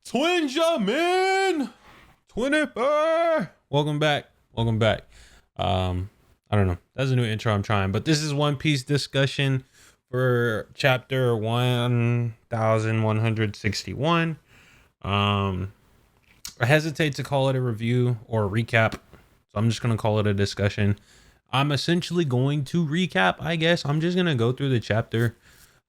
Twinjamin, Twinniper. Welcome back. I don't know. That's a new intro I'm trying, but this is One Piece discussion for chapter 1161. I hesitate to call it a review or a recap, so I'm just gonna call it a discussion. I'm essentially going to recap, I guess. I'm just gonna go through the chapter.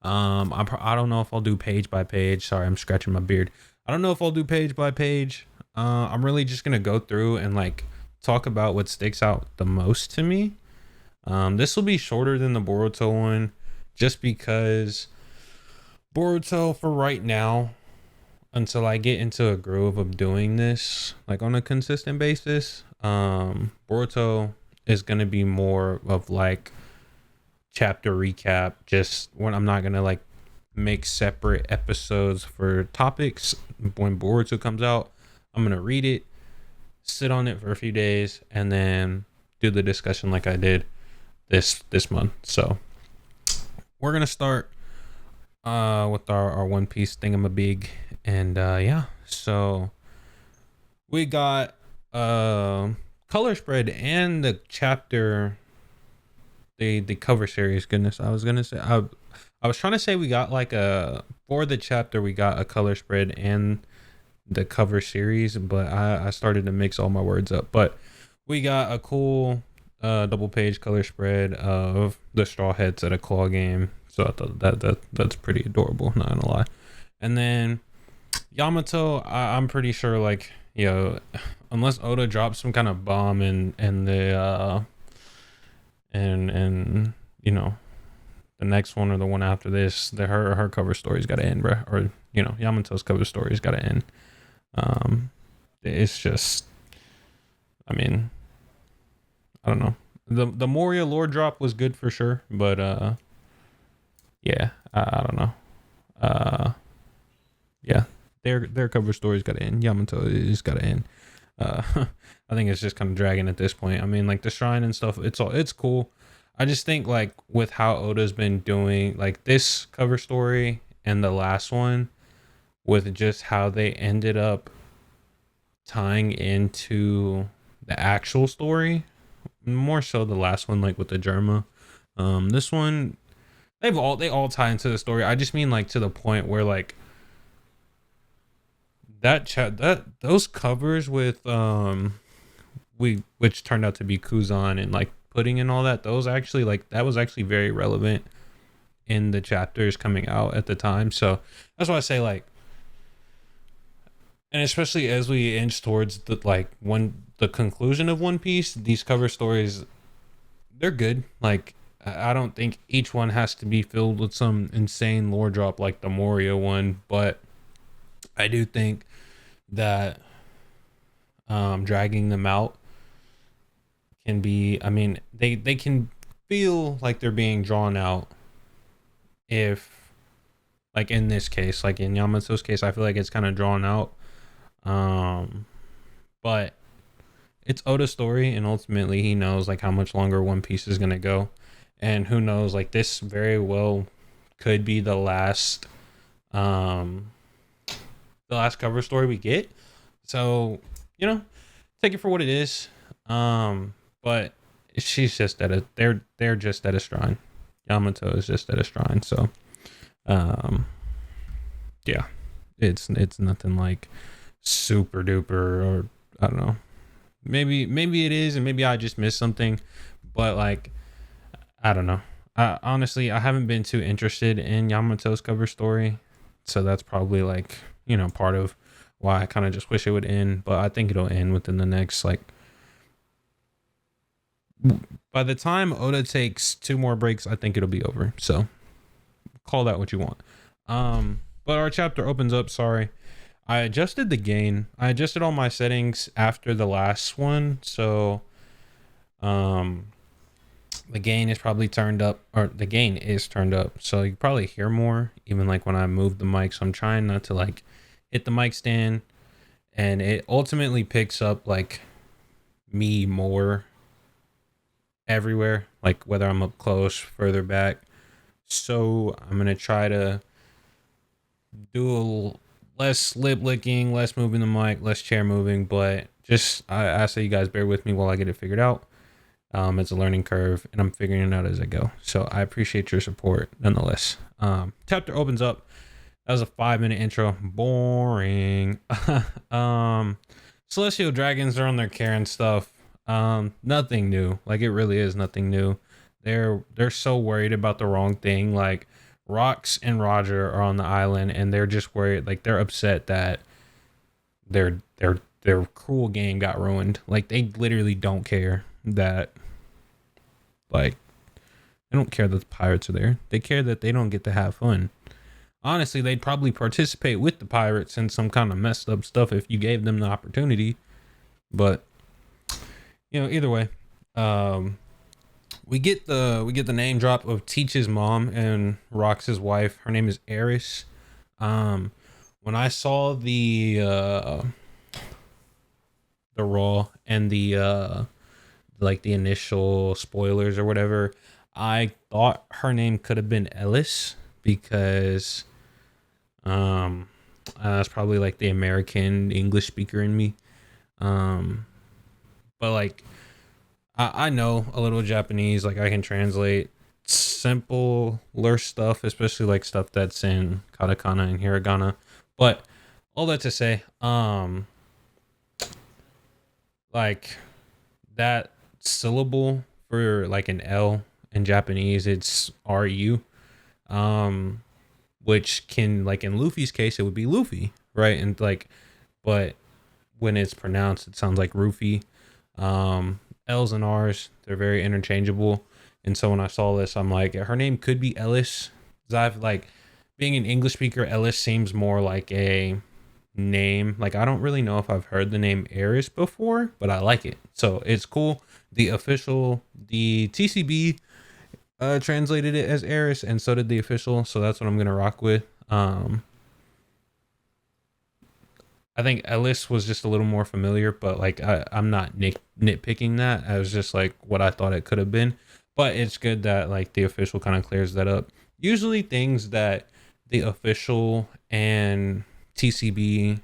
I don't know if I'll do page by page. Sorry, I'm scratching my beard. I don't know if I'll do page by page. I'm really just gonna go through and like talk about what sticks out the most to me. This will be shorter than the Boruto one, just because Boruto for right now, until I get into a groove of doing this like on a consistent basis, Boruto is gonna be more of like chapter recap, just when I'm not gonna like make separate episodes for topics. When Boruto comes out, I'm gonna read it, sit on it for a few days, and then do the discussion like I did this month. So we're gonna start with our One Piece thingamabig, and yeah, so we got color spread and the chapter, the cover series. Goodness, I was trying to say we got like for the chapter we got a color spread and the cover series, but I started to mix all my words up. But we got a cool double page color spread of the Straw Hats at a claw game, so I thought that's pretty adorable, not gonna lie. And then Yamato, I'm pretty sure, like, unless Oda drops some kind of bomb and the and the next one or the one after this, her cover story's got to end, bro. Or Yamato's cover story's got to end. It's just, I mean, I don't know. The Moria lore drop was good for sure, but yeah, I don't know. Yeah, their cover story's got to end. Yamato is got to end. I think it's just kind of dragging at this point. I mean, like the shrine and stuff, it's cool. I just think like with how Oda's been doing like this cover story and the last one, with just how they ended up tying into the actual story, more so the last one, like with the Germa. This one, they all tie into the story. I just mean like to the point where like those covers with which turned out to be Kuzan and like Pudding and all that, those actually, like, that was actually very relevant in the chapters coming out at the time. So that's why I say, like, and especially as we inch towards the conclusion of One Piece, these cover stories, they're good. Like, I don't think each one has to be filled with some insane lore drop like the Moria one, but I do think that dragging them out can be, I mean, they can feel like they're being drawn out if, like in this case, like in Yamato's case, I feel like it's kind of drawn out. But it's Oda's story, and ultimately he knows like how much longer One Piece is gonna go, and who knows, like this very well could be the last cover story we get. So take it for what it is. But she's just they're just at a shrine. Yamato is just at a shrine. So yeah, it's nothing like super duper, or I don't know. Maybe it is, and maybe I just missed something, but like I don't know. Honestly, I haven't been too interested in Yamato's cover story, so that's probably like part of why I kind of just wish it would end. But I think it'll end within the next, like, by the time Oda takes 2 more breaks, I think it'll be over. So call that what you want. But our chapter opens up. Sorry, I adjusted the gain. I adjusted all my settings after the last one, so the gain is probably turned up, or the gain is turned up, so you probably hear more, even like when I move the mic. So I'm trying not to like hit the mic stand, and it ultimately picks up like me more everywhere, like whether I'm up close, further back. So I'm gonna try to do less lip licking, less moving the mic, less chair moving, but just I ask that you guys bear with me while I get it figured out. It's a learning curve, and I'm figuring it out as I go. So I appreciate your support nonetheless. Chapter opens up. That was a 5-minute intro. Boring. um, Celestial dragons are on their care and stuff. Nothing new. Like, it really is nothing new. They're so worried about the wrong thing. Like, Rox and Roger are on the island, and they're just worried. Like, they're upset that their cruel game got ruined. Like, they literally don't care that. Like, they don't care that the pirates are there. They care that they don't get to have fun. Honestly, they'd probably participate with the pirates in some kind of messed up stuff if you gave them the opportunity. But either way, we get the name drop of Teach's mom and Rox's wife. Her name is Eris. When I saw the raw and the the initial spoilers or whatever, I thought her name could have been Ellis because that's probably like the American English speaker in me. But like I know a little Japanese, like I can translate simpler stuff, especially like stuff that's in katakana and hiragana. But all that to say, like that syllable for like an L in Japanese, it's RU. Which can, like in Luffy's case, it would be Luffy, right? And like, but when it's pronounced, it sounds like Rufy. L's and R's, they're very interchangeable. And so when I saw this, I'm like, her name could be Ellis. 'Cause I've like, being an English speaker, Ellis seems more like a name. Like, I don't really know if I've heard the name Eris before, but I like it. So it's cool. The TCB translated it as Eris, and so did the official. So that's what I'm gonna rock with. I think Ellis was just a little more familiar, but like I'm not nitpicking that. I was just like what I thought it could have been. But it's good that like the official kind of clears that up. Usually things that the official and TCB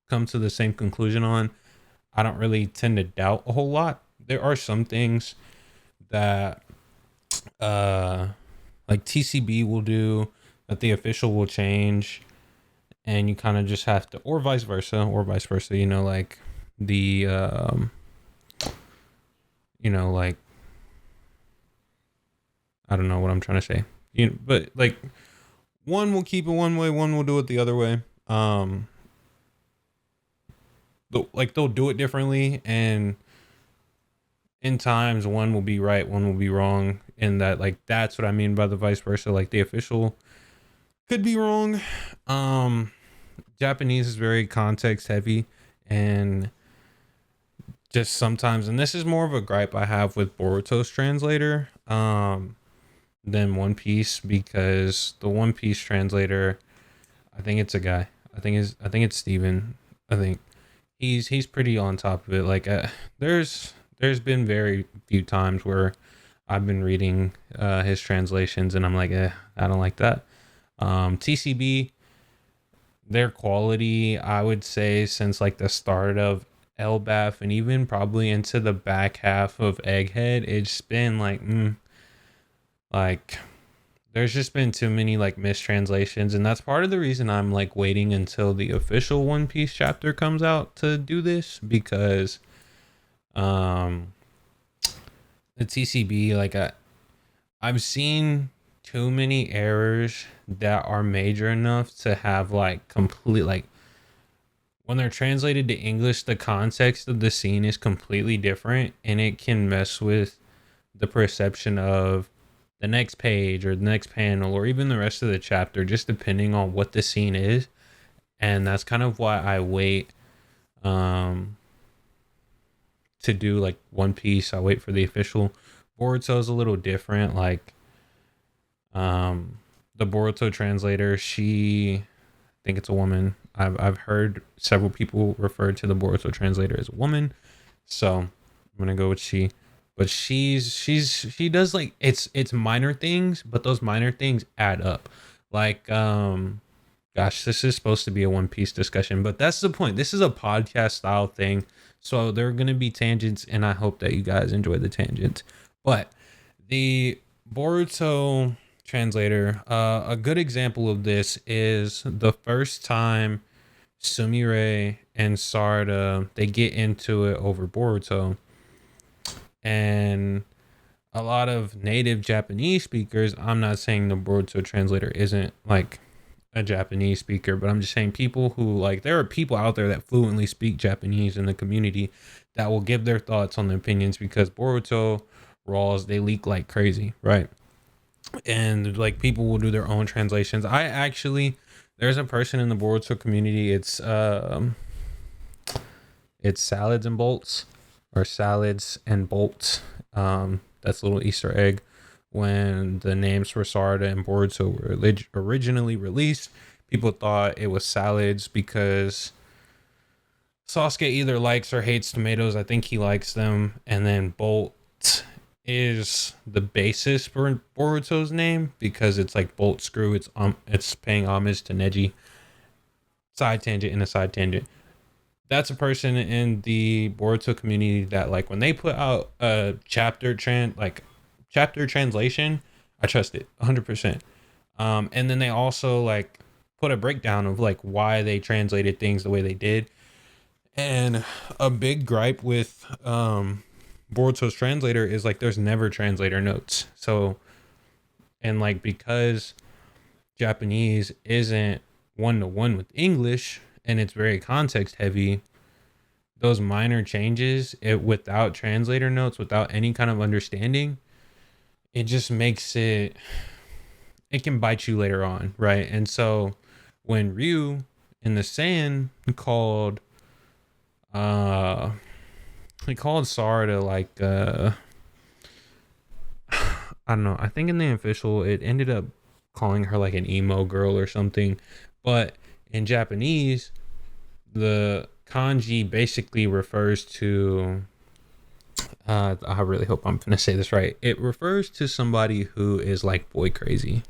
come to the same conclusion on, I don't really tend to doubt a whole lot. There are some things that like TCB will do that the official will change, and you kind of just have to, or vice versa, like the like I don't know what I'm trying to say, but like one will keep it one way, one will do it the other way. They'll do it differently, and in times one will be right, one will be wrong, and that like that's what I mean by the vice versa. Like the official could be wrong. Japanese is very context heavy, and just sometimes, and this is more of a gripe I have with Boruto's translator than One Piece, because the One Piece translator, I think it's a guy. I think it's Steven. I think he's pretty on top of it. Like there's been very few times where I've been reading his translations and I'm like, I don't like that. TCB, their quality, I would say since like the start of Elbaf and even probably into the back half of Egghead, it's been like there's just been too many like mistranslations, and that's part of the reason I'm like waiting until the official One Piece chapter comes out to do this, because the TCB, like I've seen too many errors that are major enough to have like complete, like when they're translated to English, the context of the scene is completely different, and it can mess with the perception of the next page or the next panel or even the rest of the chapter, just depending on what the scene is. And that's kind of why I wait to do like One Piece. I wait for the official. Boruto's a little different. Like the Boruto translator, I think it's a woman. I've heard several people refer to the Boruto translator as a woman, so I'm gonna go with she. But she does like it's minor things, but those minor things add up. Like Gosh, this is supposed to be a One Piece discussion, but that's the point. This is a podcast style thing. So there are going to be tangents, and I hope that you guys enjoy the tangents. But the Boruto translator, a good example of this is the first time Sumire and Sarada, they get into it over Boruto. And a lot of native Japanese speakers, I'm not saying the Boruto translator isn't like a Japanese speaker, but I'm just saying people who like, there are people out there that fluently speak Japanese in the community that will give their thoughts on the opinions, because Boruto raws, they leak like crazy, right? And like people will do their own translations. There's a person in the Boruto community, it's Salads and Bolts, or Salads and Bolts. That's a little Easter egg. When the names for Sarada and Boruto were originally released, people thought it was Salads because Sasuke either likes or hates tomatoes. I think he likes them. And then Bolt is the basis for Boruto's name because it's like Bolt Screw. It's paying homage to Neji. Side tangent in a side tangent. That's a person in the Boruto community that like when they put out a chapter translation, I trust it 100%. And then they also like put a breakdown of like why they translated things the way they did. And a big gripe with Boruto's translator is like there's never translator notes. So, and like because Japanese isn't one-to-one with English and it's very context heavy, those minor changes without translator notes, without any kind of understanding, it just makes it can bite you later on, right? And so when Ryu in the Sand called Sarada like I don't know, I think in the official it ended up calling her like an emo girl or something, but in Japanese the kanji basically refers to I really hope I'm gonna say this right. It refers to somebody who is like boy crazy,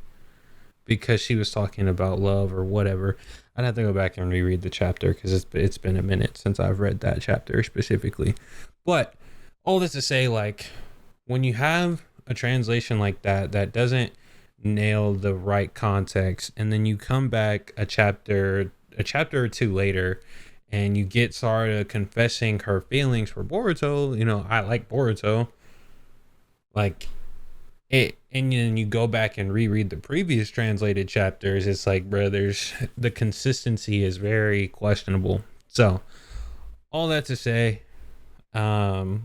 because she was talking about love or whatever. I'd have to go back and reread the chapter because it's been a minute since I've read that chapter specifically. But all this to say, like when you have a translation like that doesn't nail the right context, and then you come back a chapter or two later and you get Sarada confessing her feelings for Boruto, I like Boruto, like it, and then you go back and reread the previous translated chapters, it's like, bro, the consistency is very questionable. So all that to say, I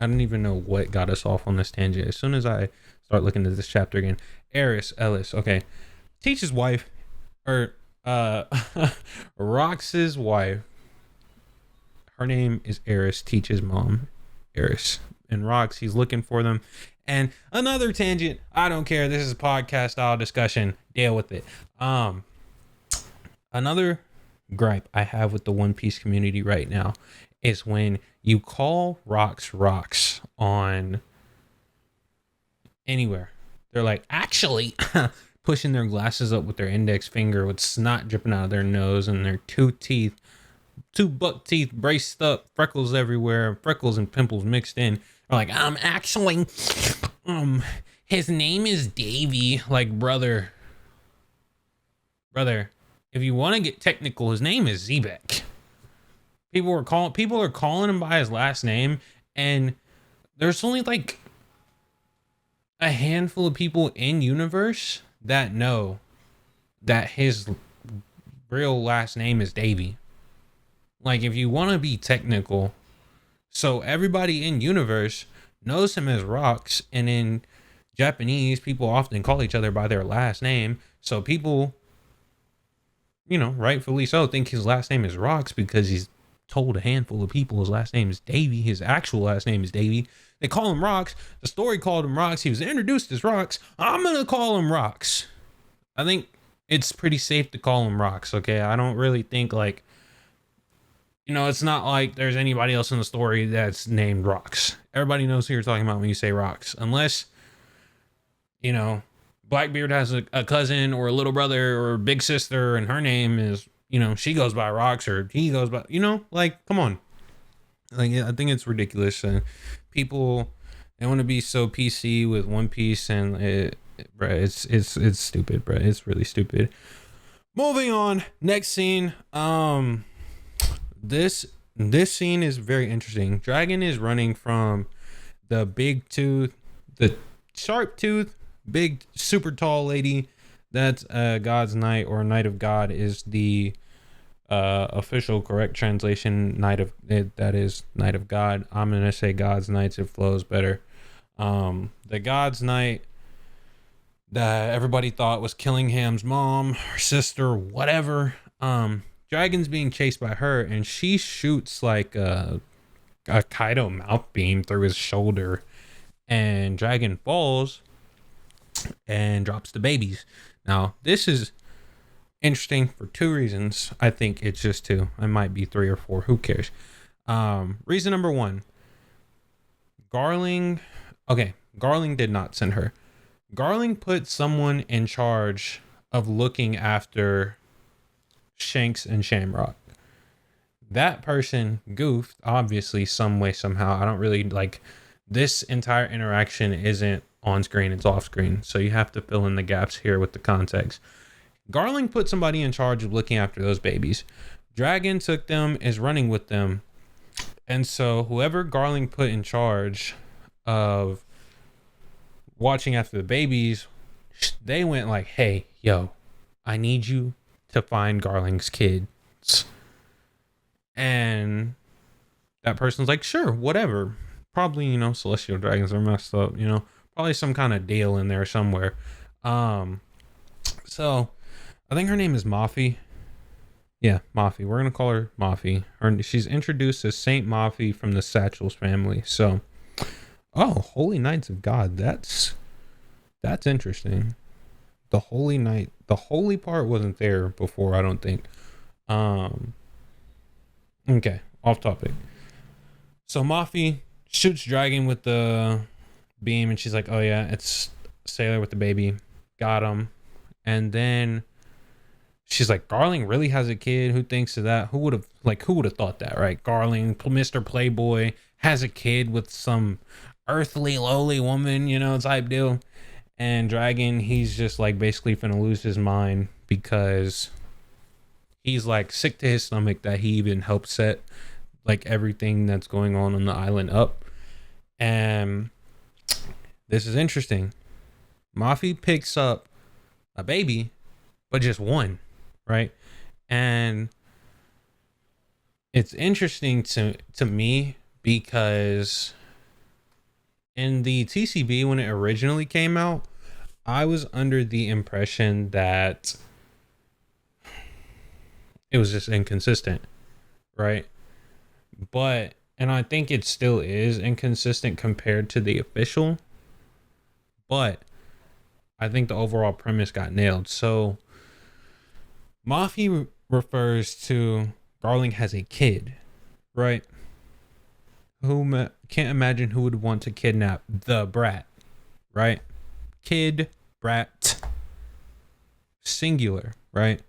don't even know what got us off on this tangent. As soon as I start looking at this chapter again, Ellis, okay, Teach's wife, or Rox's wife, her name is Eris, Teach's mom, Eris, and Rox, he's looking for them. And another tangent, I don't care, this is a podcast style discussion, deal with it. Another gripe I have with the One Piece community right now is when you call Rox on anywhere. They're like, actually, pushing their glasses up with their index finger with snot dripping out of their nose, and their two buck teeth braced up, freckles everywhere, freckles and pimples mixed in. They're like, actually, his name is Davy. Like, brother, if you want to get technical, his name is Zebek. People are calling him by his last name, and there's only like a handful of people in universe that know that his real last name is Davy. Like, if you want to be technical, so everybody in universe knows him as Rox, and in Japanese, people often call each other by their last name. So people, rightfully so, think his last name is Rox because he's told a handful of people his last name is Davy. His actual last name is Davy. They call him Rox. The story called him Rox. He was introduced as Rox. I'm going to call him Rox. I think it's pretty safe to call him Rox, okay? I don't really think like, it's not like there's anybody else in the story that's named Rox. Everybody knows who you're talking about when you say Rox. Unless, Blackbeard has a cousin or a little brother or a big sister, and her name is, she goes by Rocks or he goes by, like, come on. Like, I think it's ridiculous. And people, they want to be so PC with One Piece, and bro, it's stupid, bro. It's really stupid. Moving on, next scene. This scene is very interesting. Dragon is running from the big tooth, the sharp tooth, big super tall lady. That's God's Knight, or Knight of God is the official correct translation. That is Knight of God. I'm gonna say God's Knights, it flows better. The God's Knight that everybody thought was Killingham's mom or sister, whatever. Dragon's being chased by her, and she shoots like a Kaido mouth beam through his shoulder, and Dragon falls and drops the babies. Now, this is interesting for two reasons. I think it's just two. It might be three or four. Who cares? Reason number one, Garling did not send her. Garling put someone in charge of looking after Shanks and Shamrock. That person goofed, obviously, some way, somehow. I don't really like this entire interaction isn't on screen, it's off screen. So you have to fill in the gaps here with the context. Garling put somebody in charge of looking after those babies. Dragon took them, is running with them. And so whoever Garling put in charge of watching after the babies, they went like, hey, yo, I need you to find Garling's kids. And that person's like, sure, whatever. Probably, celestial dragons are messed up, probably some kind of deal in there somewhere. So I think her name is Mafi. Yeah, Mafi. We're gonna call her Mafi. She's introduced as Saint Mafi from the Satchels family. So, Holy Knights of God. That's interesting. The Holy Knight. The holy part wasn't there before, I don't think. Okay, off topic. So Mafi shoots Dragon with the beam, and she's like, oh yeah, it's Sailor with the baby. Got him. And then she's like, Garling really has a kid? Who thinks of that? Who would have thought that, right? Garling, Mr. Playboy, has a kid with some earthly, lowly woman, type deal. And Dragon, he's just like basically finna lose his mind because he's like sick to his stomach that he even helped set like everything that's going on the island up. And this is interesting. Mafi picks up a baby, but just one, right? And it's interesting to me because in the TCB, when it originally came out, I was under the impression that it was just inconsistent, right? And I think it still is inconsistent compared to the official, but I think the overall premise got nailed. So Mafi refers to Garling has a kid, right? Who can't imagine who would want to kidnap the brat, right? Kid, brat, singular, right?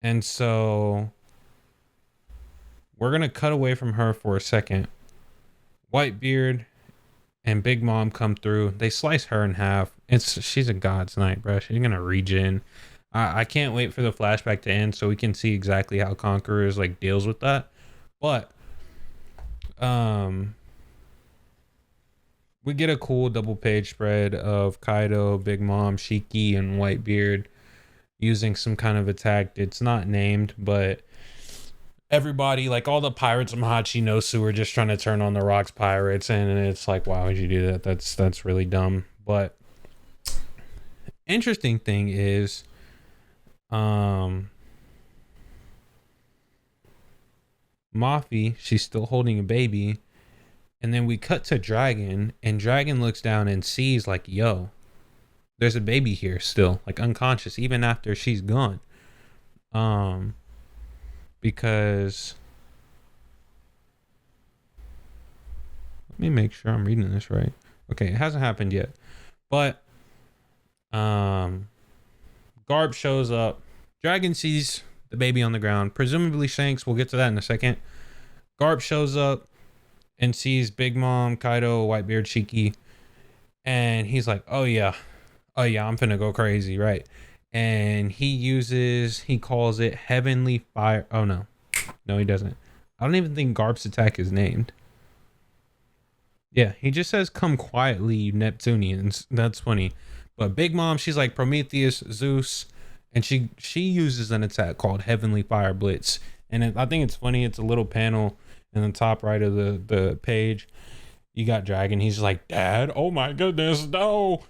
And so we're going to cut away from her for a second. Whitebeard and Big Mom come through. They slice her in half. She's a God's Knight, bro. She's going to regen. I can't wait for the flashback to end so we can see exactly how Conquerors like deals with that. But we get a cool double page spread of Kaido, Big Mom, Shiki, and Whitebeard using some kind of attack. It's not named, but everybody, like all the pirates of Mahachi Nosu, are just trying to turn on the Rocks pirates, and it's like, why would you do that? That's really dumb. But interesting thing is, Mafi, she's still holding a baby, and then we cut to Dragon, and Dragon looks down and sees like, yo, there's a baby here still, like unconscious, even after she's gone. Because let me make sure I'm reading this right. Okay, it hasn't happened yet, but Um, Garp shows up. Dragon sees the baby on the ground. Presumably Shanks. We'll get to that in a second. Garp shows up and sees Big Mom, Kaido, Whitebeard, Shiki, and he's like, "Oh yeah, I'm finna go crazy, right?" And he calls it Heavenly Fire. Oh no, he doesn't. I don't even think Garp's attack is named. Yeah, he just says, "Come quietly, you Neptunians." That's funny. But Big Mom, she's like Prometheus, Zeus, and she uses an attack called Heavenly Fire Blitz. And I think it's funny. It's a little panel in the top right of the page. You got Dragon. He's like, "Dad, oh my goodness, no."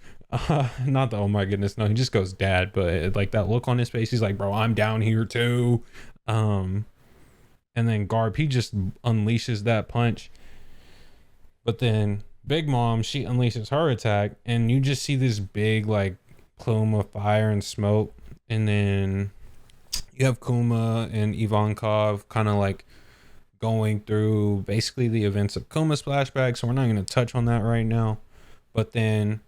Not the oh my goodness, no. He just goes, "Dad," but like that look on his face, he's like, "Bro, I'm down here too." Um, and then Garp, he just unleashes that punch. But then Big Mom, she unleashes her attack, and you just see this big like plume of fire and smoke. And then you have Kuma and Ivankov kind of like going through basically the events of Kuma's flashback. So we're not going to touch on that right now. But then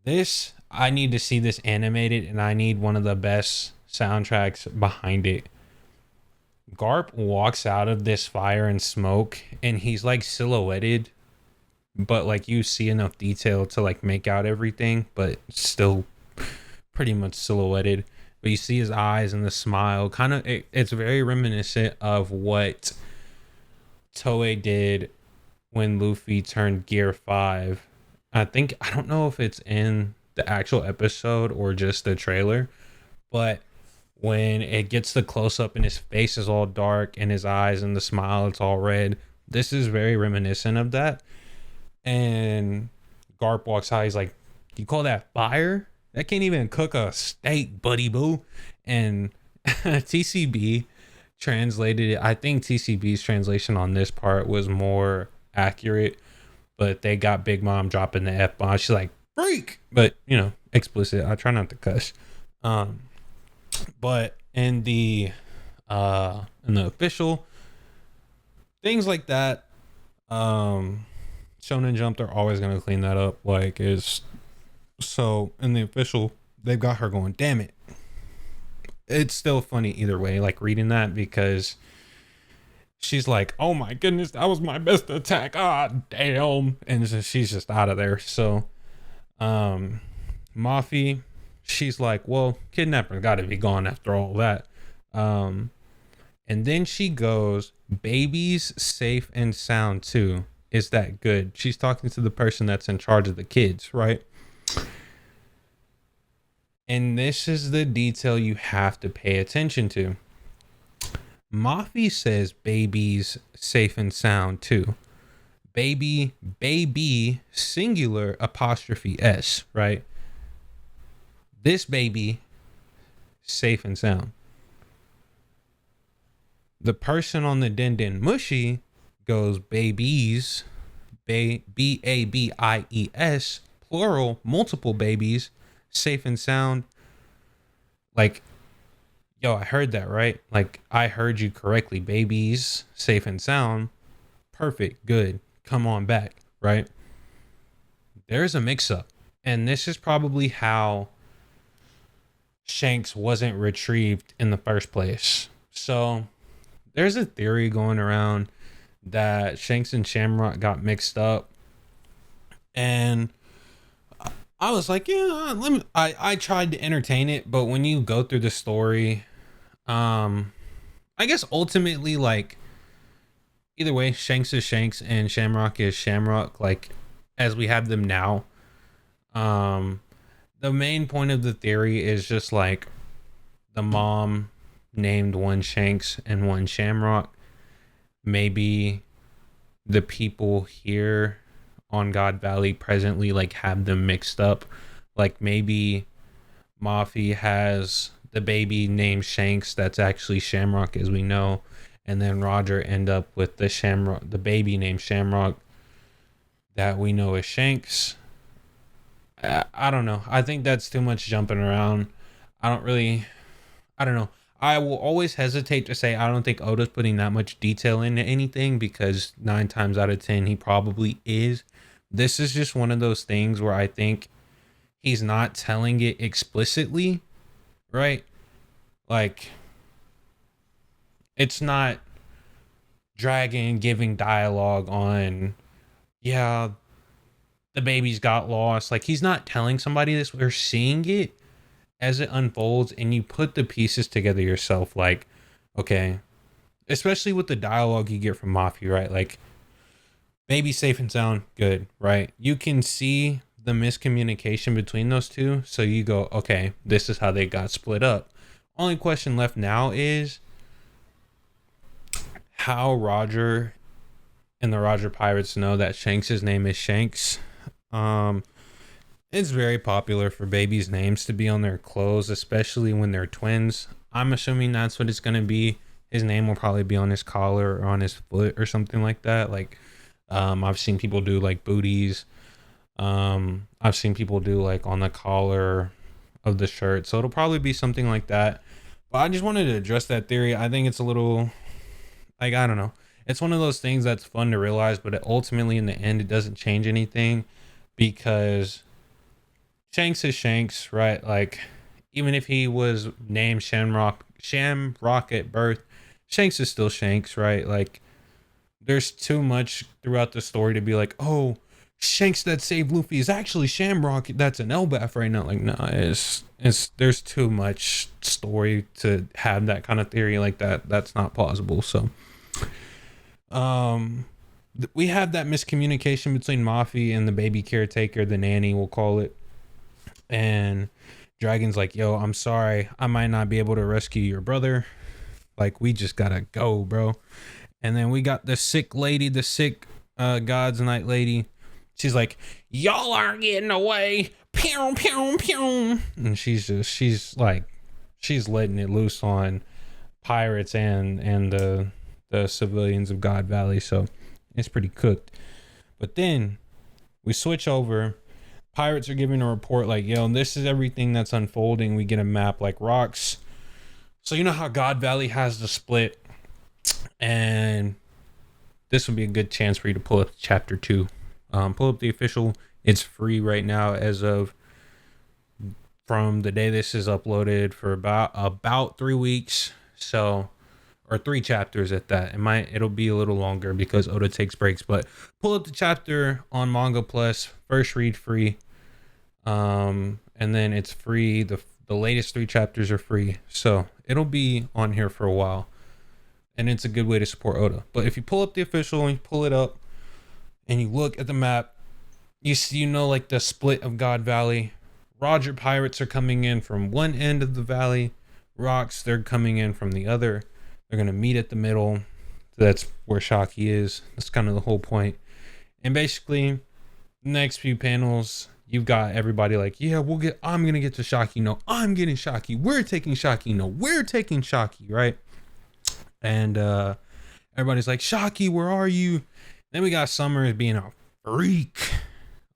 this, I need to see this animated, and I need one of the best soundtracks behind it. Garp walks out of this fire and smoke, and he's like silhouetted, but like you see enough detail to like make out everything, but still pretty much silhouetted. But you see his eyes and the smile, kind of it's very reminiscent of what Toei did when Luffy turned Gear 5. I don't know if it's in the actual episode or just the trailer, but when it gets the close up and his face is all dark and his eyes and the smile, it's all red. This is very reminiscent of that. And Garp walks out. He's like, "You call that fire? That can't even cook a steak, buddy boo." And TCB translated it. I think TCB's translation on this part was more accurate, but they got Big Mom dropping the F-bomb. She's like, "Freak!" But, explicit. I try not to cuss. But in the official, things like that, Shonen Jump, they're always going to clean that up. Like, is so in the official, they've got her going, "Damn it." It's still funny either way, like reading that, because she's like, "Oh my goodness, that was my best attack. Ah, damn." And she's just out of there. So, Mafi, she's like, "Well, kidnapper got to be gone after all that." And then she goes, "Baby's safe and sound too. Is that good?" She's talking to the person that's in charge of the kids, right? And this is the detail you have to pay attention to. Mafi says baby's safe and sound too. Baby, singular apostrophe S, right? This baby, safe and sound. The person on the Den Mushi goes babies, BABIES, plural, multiple babies, safe and sound. Like, yo, I heard that, right? Like, I heard you correctly. Babies, safe and sound. Perfect, good. Come on back, right? There's a mix-up. And this is probably how Shanks wasn't retrieved in the first place. So, there's a theory going around that Shanks and Shamrock got mixed up. And I was like, yeah, I tried to entertain it, but when you go through the story, I guess ultimately, like, either way, Shanks is Shanks and Shamrock is Shamrock, like, as we have them now. The main point of the theory is just like the mom named one Shanks and one Shamrock. Maybe the people here on God Valley presently like have them mixed up. Like maybe Mafi has the baby named Shanks that's actually Shamrock, as we know, and then Roger end up with the baby named Shamrock that we know as Shanks. I don't know. I think that's too much jumping around. I don't know. I will always hesitate to say I don't think Oda's putting that much detail into anything, because 9 times out of 10 he probably is. This is just one of those things where I think he's not telling it explicitly, right? Like, it's not Dragon giving dialogue on, yeah, the baby's got lost. Like, he's not telling somebody this. We're seeing it as it unfolds, and you put the pieces together yourself. Like, okay, especially with the dialogue you get from Mafi, right? Like, baby safe and sound, good, right? You can see the miscommunication between those two. So you go, okay, this is how they got split up. Only question left now is how Roger and the Roger Pirates know that Shanks' name is Shanks. It's very popular for babies' names to be on their clothes, especially when they're twins. I'm assuming that's what it's going to be. His name will probably be on his collar or on his foot or something like that. Like, I've seen people do like booties. I've seen people do like on the collar of the shirt. So it'll probably be something like that. But I just wanted to address that theory. I think it's a little, like, I don't know. It's one of those things that's fun to realize, but ultimately in the end, it doesn't change anything because Shanks is Shanks, right? Like, even if he was named Shamrock at birth, Shanks is still Shanks, right? Like, there's too much throughout the story to be like, oh, Shanks that saved Luffy is actually Shamrock that's an Elbaf right now. Like, no, it's there's too much story to have that kind of theory like that. That's not plausible. So, we have that miscommunication between Mafi and the baby caretaker, the nanny, we'll call it. And Dragon's like, yo, I'm sorry, I might not be able to rescue your brother. Like, we just gotta go, bro. And then we got the sick lady, the sick God's Night lady. She's like, y'all aren't getting away. Pew, pew, pew. And she's letting it loose on pirates and the civilians of God Valley. So it's pretty cooked. But then we switch over. Pirates are giving a report like, yo, this is everything that's unfolding. We get a map like rocks. So you know how God Valley has the split, and this would be a good chance for you to pull up chapter 2. Pull up the official. It's free right now as of from the day this is uploaded for about 3 weeks. So, or 3 chapters at that. It'll be a little longer because Oda takes breaks, but pull up the chapter on Manga Plus, first read free. And then it's free. The latest 3 chapters are free. So it'll be on here for a while. And it's a good way to support Oda. But if you pull up the official and you pull it up and you look at the map, you see, like the split of God Valley. Roger Pirates are coming in from one end of the valley. Rocks, they're coming in from the other. They're going to meet at the middle. That's where Shaki is. That's kind of the whole point. And basically, the next few panels, you've got everybody like, yeah, I'm going to get to Shaki. No, I'm getting Shaki. We're taking Shaki. No, we're taking Shaki, right? And everybody's like, Shaki, where are you? Then we got Summer being a freak.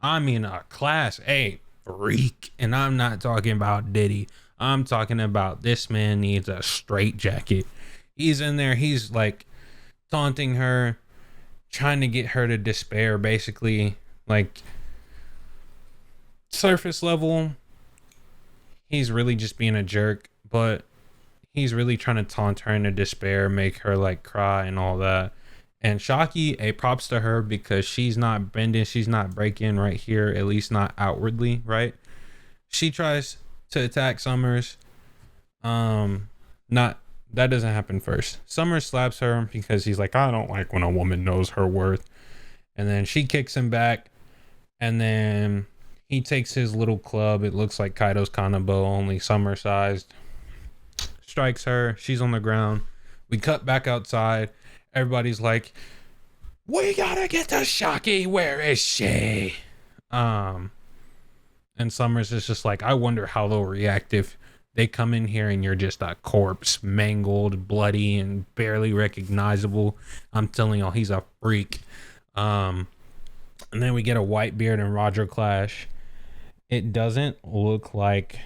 I mean, a class A freak. And I'm not talking about Diddy. I'm talking about this man needs a straight jacket. He's in there. He's like taunting her, trying to get her to despair, basically. Like, surface level, he's really just being a jerk, but he's really trying to taunt her into despair, make her like cry and all that. And Shaki, props to her because she's not bending, she's not breaking right here, at least not outwardly, right? She tries to attack Summers. That doesn't happen first. Summers slaps her because he's like, I don't like when a woman knows her worth. And then she kicks him back. And then he takes his little club. It looks like Kaido's Kanabo, only summer sized. Strikes her. She's on the ground. We cut back outside. Everybody's like, we gotta get to Shaki. Where is she? And Summers is just like, I wonder how they'll react if they come in here and you're just a corpse, mangled, bloody, and barely recognizable. I'm telling y'all, he's a freak. And then we get a Whitebeard and Roger clash. It doesn't look like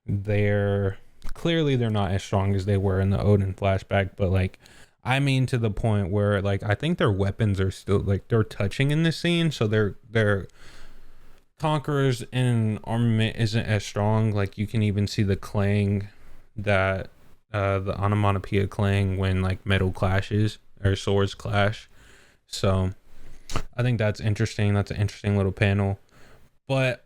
they're not as strong as they were in the Odin flashback, but like, I mean, to the point where like, I think their weapons are still like, they're touching in this scene. So they're Conqueror's in armament isn't as strong. Like you can even see the clang that the onomatopoeia clang when like metal clashes or swords clash. So I think that's interesting. That's an interesting little panel. But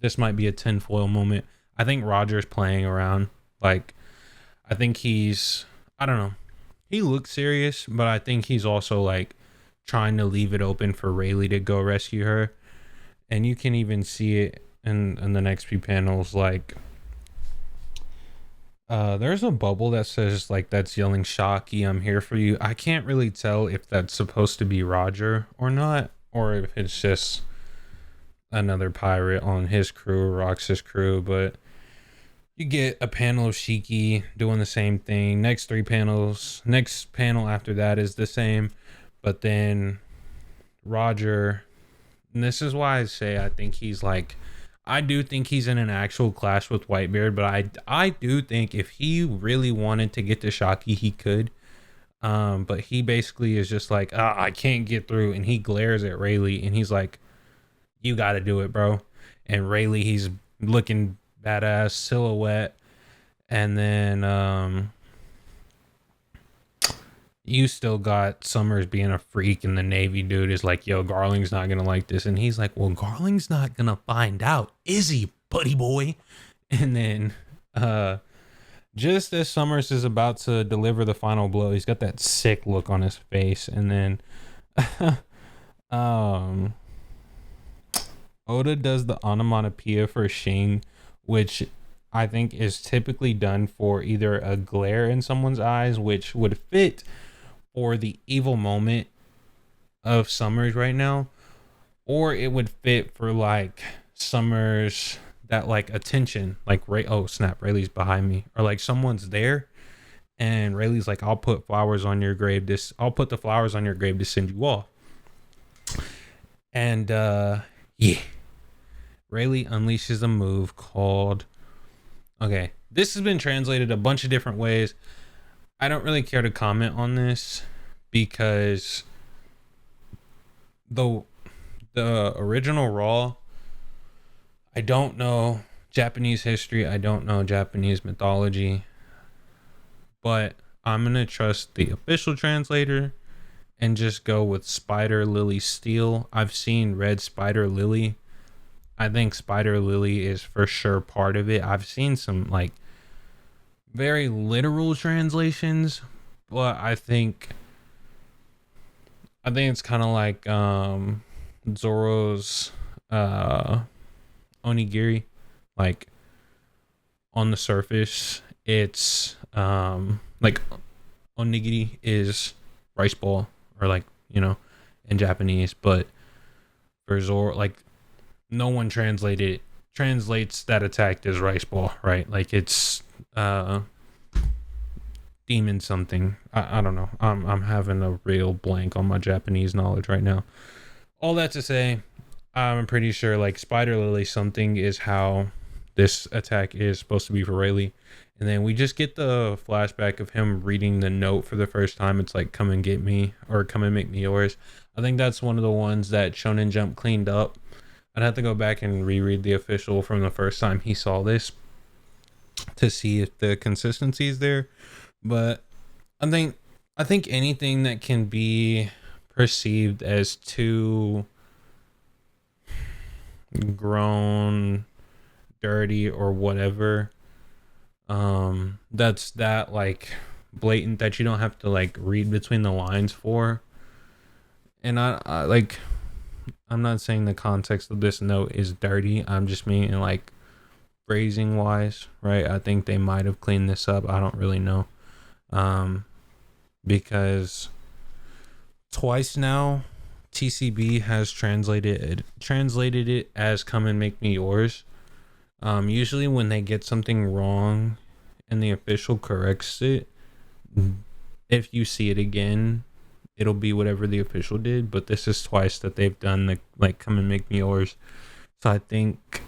this might be a tinfoil moment. I think Roger's playing around. Like I think I don't know. He looks serious, but I think he's also like trying to leave it open for Rayleigh to go rescue her. And you can even see it in the next few panels. Like there's a bubble that says like that's yelling Shocky, I'm here for you. I can't really tell if that's supposed to be Roger or not, or if it's just another pirate on his crew, Rox's crew. But you get a panel of Shiki doing the same thing. Next panel after that is the same, but then Roger, and this is why I say I think he's like, I do think he's in an actual clash with Whitebeard, but I do think if he really wanted to get to Shocky, he could. But he basically is just like, I can't get through, and he glares at Rayleigh, and he's like, you got to do it, bro. And Rayleigh, he's looking badass silhouette, and then you still got Summers being a freak, and the Navy dude is like, yo, Garling's not gonna like this. And he's like, well, Garling's not gonna find out, is he, buddy boy? And then just as Summers is about to deliver the final blow, he's got that sick look on his face. And then Oda does the onomatopoeia for Shing, which I think is typically done for either a glare in someone's eyes, which would fit for the evil moment of Summers right now, or it would fit for like Summers, that like attention, like oh snap, Rayleigh's behind me, or like someone's there and Rayleigh's like, I'll put flowers on your grave, I'll put the flowers on your grave to send you off. And yeah, Rayleigh unleashes a move called, okay, this has been translated a bunch of different ways. I don't really care to comment on this because the original Raw, I don't know Japanese history, I don't know Japanese mythology, but I'm going to trust the official translator and just go with Spider Lily Steel. I've seen Red Spider Lily. I think Spider Lily is for sure part of it. I've seen some like very literal translations, but I think it's kind of like Zoro's onigiri. Like on the surface, it's like onigiri is rice ball, or like, you know, in Japanese, but for Zoro, like no one translates that attack as rice ball, right? Like it's demon something. I don't know. I'm having a real blank on my Japanese knowledge right now. All that to say, I'm pretty sure like Spider Lily something is how this attack is supposed to be for Rayleigh. And then we just get the flashback of him reading the note for the first time. It's like, come and get me, or come and make me yours. I think that's one of the ones that Shonen Jump cleaned up. I'd have to go back and reread the official from the first time he saw this to see if the consistency is there. But I think anything that can be perceived as too grown, dirty, or whatever, that's that like blatant that you don't have to like read between the lines for. And I like, I'm not saying the context of this note is dirty, I'm just meaning like phrasing wise, right? I think they might have cleaned this up, I don't really know, because twice now TCB has translated it as come and make me yours. Usually when they get something wrong and the official corrects it, if you see it again, it'll be whatever the official did. But this is twice that they've done the like come and make me yours. So I think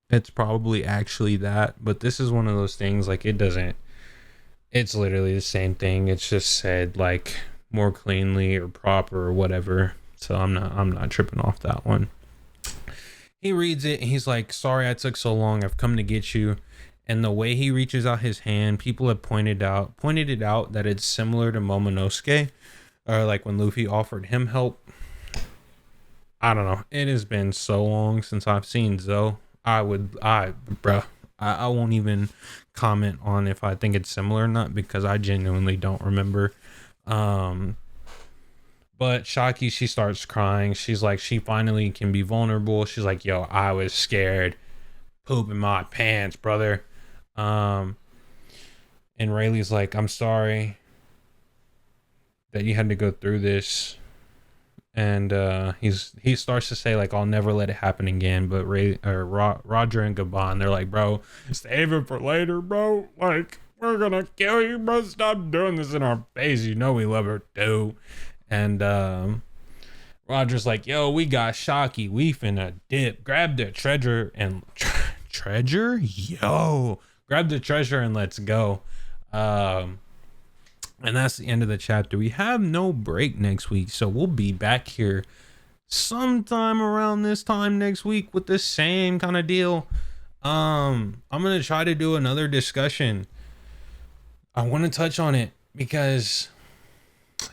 it's probably actually that. But this is one of those things like it's literally the same thing. It's just said like more cleanly or proper or whatever. So I'm not tripping off that one. He reads it and he's like, sorry I took so long. I've come to get you. And the way he reaches out his hand, people have pointed it out that it's similar to Momonosuke, or like when Luffy offered him help. I don't know. It has been so long since I've seen Zoe. I won't even comment on if I think it's similar or not, because I genuinely don't remember. But Shaki, she starts crying. She's like, she finally can be vulnerable. She's like, yo, I was scared. Pooping my pants, brother. And Rayleigh's like, I'm sorry that you had to go through this. And he starts to say, like, I'll never let it happen again. But Roger and Gabon, they're like, bro, save it for later, bro. Like, we're gonna kill you, bro. Stop doing this in our face. You know we love her too. And Roger's like, yo, we got Shaki. We finna dip. Grab the treasure and treasure? Yo, grab the treasure and let's go. And that's the end of the chapter. We have no break next week, so we'll be back here sometime around this time next week with the same kind of deal. I'm gonna try to do another discussion. I want to touch on it because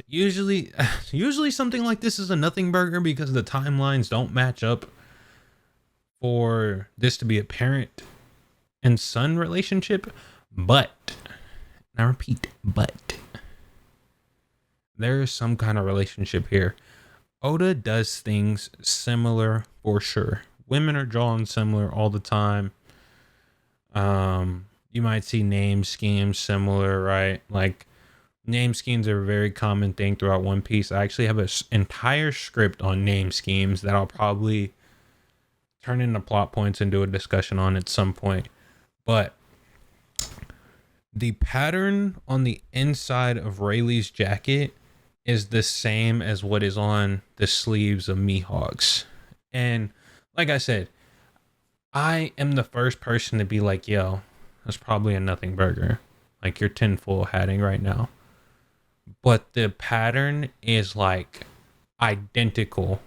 usually something like this is a nothing burger because the timelines don't match up for this to be a parent and son relationship. But, and I repeat, but there is some kind of relationship here. Oda does things similar for sure. Women are drawn similar all the time. You might see name schemes similar, right? Like, name schemes are a very common thing throughout One Piece. I actually have an entire script on name schemes that I'll probably turn into plot points and do a discussion on at some point. But the pattern on the inside of Rayleigh's jacket is the same as what is on the sleeves of Mihawk's. And like I said, I am the first person to be like, yo, that's probably a nothing burger. Like, you're tinfoil hatting right now. But the pattern is like identical.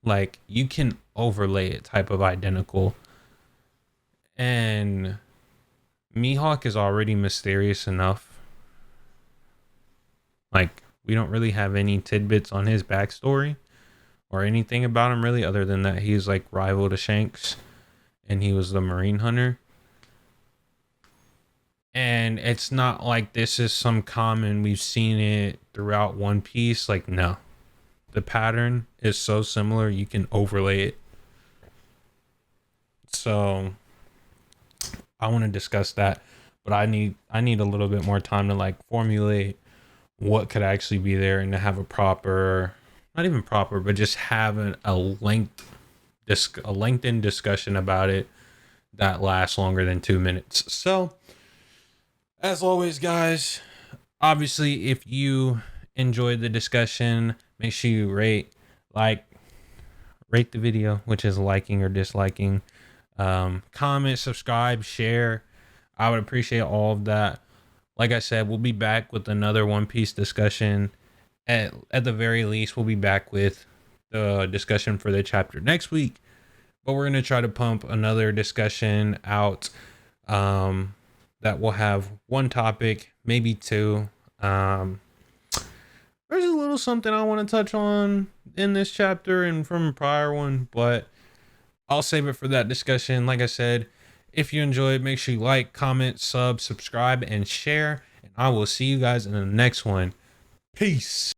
Like, you can overlay it type of identical. And Mihawk is already mysterious enough. Like, we don't really have any tidbits on his backstory or anything about him really, other than that he's like rival to Shanks and he was the Marine Hunter. And it's not like this is some common, we've seen it throughout One Piece. Like, no. The pattern is so similar, you can overlay it. So I want to discuss that, but I need a little bit more time to like formulate what could actually be there and to have a proper, not even proper, but just have a lengthened discussion about it that lasts longer than 2 minutes. So as always, guys, obviously, if you enjoyed the discussion, make sure you rate the video, which is liking or disliking, comment, subscribe, share. I would appreciate all of that. Like I said, we'll be back with another One Piece discussion. At the very least, we'll be back with the discussion for the chapter next week. But we're going to try to pump another discussion out that will have one topic, maybe two. There's a little something I want to touch on in this chapter and from a prior one, but I'll save it for that discussion. Like I said, if you enjoyed, make sure you like, comment, subscribe, and share. And I will see you guys in the next one. Peace.